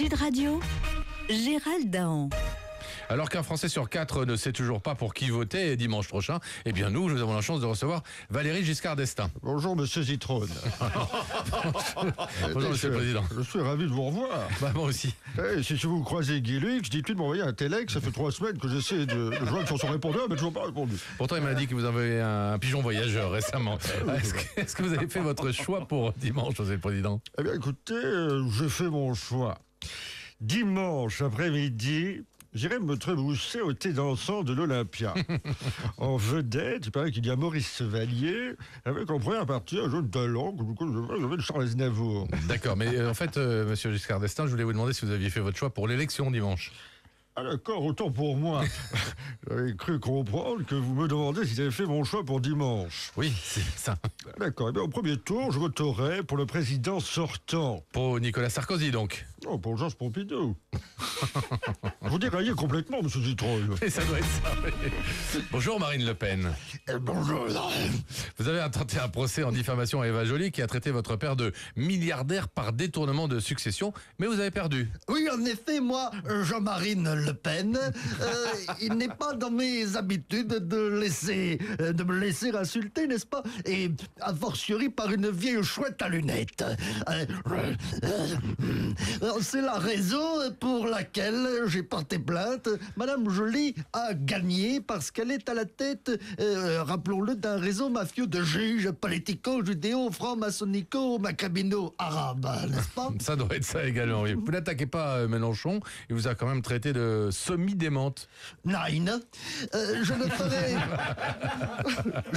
Sud Radio, Gérald Dahan. Alors qu'un Français sur 4 ne sait toujours pas pour qui voter dimanche prochain, eh bien nous avons la chance de recevoir Valéry Giscard d'Estaing. Bonjour Monsieur Zitrone. Bonjour Monsieur le Président. Je suis ravi de vous revoir. Bah, moi aussi. Si vous croisez Guy Lux, dites-lui de m'envoyer un téléx. Ça fait 3 semaines que j'essaie de joindre sur son répondeur, mais toujours pas répondu. Pourtant il m'a dit que vous avez un pigeon voyageur récemment. Est-ce que vous avez fait votre choix pour dimanche, Monsieur le Président? Eh bien écoutez, j'ai fait mon choix. Dimanche après-midi, j'irai me trémousser au thé dansant de l'Olympia. En vedette, il paraît qu'il y a Maurice Chevalier, avec en première partie un jeune talent que je m'appelle Charles Aznavour. D'accord, mais en fait, Monsieur Giscard d'Estaing, je voulais vous demander si vous aviez fait votre choix pour l'élection dimanche. Ah d'accord, autant pour moi. J'avais cru comprendre que vous me demandez si j'avais fait mon choix pour dimanche. Oui, c'est ça. D'accord, et bien au premier tour, je voterai pour le président sortant. Pour Nicolas Sarkozy, donc. Non, pour Georges Pompidou. Vous déraillez complètement, Monsieur Zitrone. Et ça doit être ça. Oui. Bonjour Marine Le Pen. Bonjour. Vous avez intenté un procès en diffamation à Eva Joly qui a traité votre père de milliardaire par détournement de succession, mais vous avez perdu. Oui, en effet, moi, Jean-Marine Le Pen, il n'est pas dans mes habitudes de me laisser insulter, n'est-ce pas? Et a fortiori par une vieille chouette à lunettes. C'est la raison pour laquelle j'ai porté plainte. Madame Joly a gagné parce qu'elle est à la tête, rappelons-le, d'un réseau mafieux de juges politico-judéo-franc-maçonnico-macabino-arabes, n'est-ce pas? Ça doit être ça également, oui. Vous n'attaquez pas Mélenchon, il vous a quand même traité de semi-démente. Nine. Je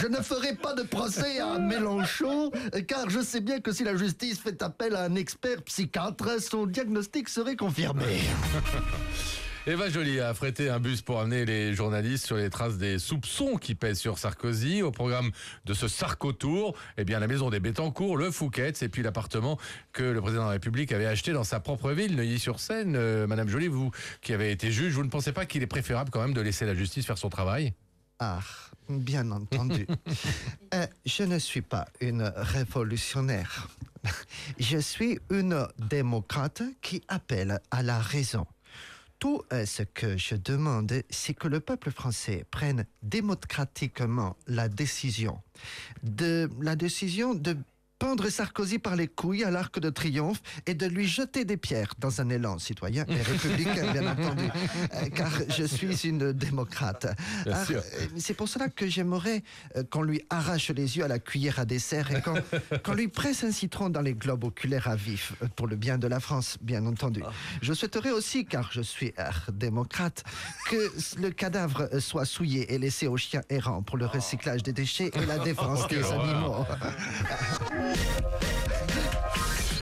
ne ferai pas de procès à Mélenchon, car je sais bien que si la justice fait appel à un expert psychiatre, son diagnostic serait confirmé. Eva Joly a affrété un bus pour amener les journalistes sur les traces des soupçons qui pèsent sur Sarkozy. Au programme de ce Sarko-tour, eh bien, la maison des Bettencourt, le Fouquet's et puis l'appartement que le président de la République avait acheté dans sa propre ville, Neuilly-sur-Seine. Madame Joly, vous qui avez été juge, vous ne pensez pas qu'il est préférable quand même de laisser la justice faire son travail? Ah, bien entendu. Je ne suis pas une révolutionnaire. Je suis une démocrate qui appelle à la raison. Tout ce que je demande, c'est que le peuple français prenne démocratiquement la décision de prendre Sarkozy par les couilles à l'Arc de Triomphe et de lui jeter des pierres dans un élan citoyen et républicain, bien entendu, car je suis une démocrate. C'est pour cela que j'aimerais qu'on lui arrache les yeux à la cuillère à dessert et qu'on lui presse un citron dans les globes oculaires à vif, pour le bien de la France, bien entendu. Je souhaiterais aussi, car je suis démocrate, que le cadavre soit souillé et laissé aux chiens errants pour le recyclage des déchets et la défense des animaux.